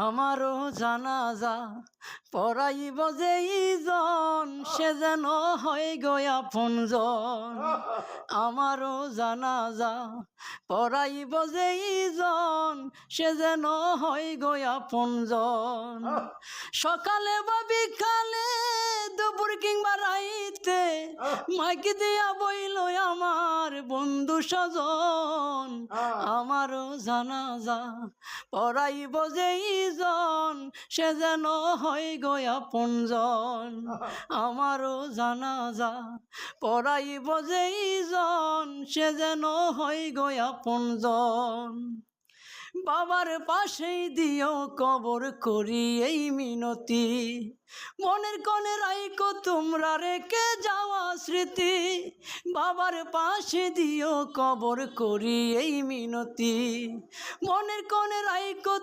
আমারও জানাজা পড়াইব যেইজন সে যেন হয় গো আপনজন। আমারও জানাজা পড়াইব যেইজন সে যেন হয় গো আপনজন। সকালে বা বিকালে দুপুর কিংবা রাইতে মাইক দিয়া বইল আমার বন্ধু স্বজন। আমারও জানাজা পড়াইব যেইজন সে যেন হয় গো আপনজন। আমারও জানাজা পড়াইব যেইজন সে যেন হয় গো আপনজন। বাবার পাশেই দিও কবর করি এই মিনতি, মনের কোণে রাইকো তোমরা রেখে যাওয়া স্মৃতি। বাবার পাশে দিও কবর করি এই মিনতি, মনের কোণে রাইকো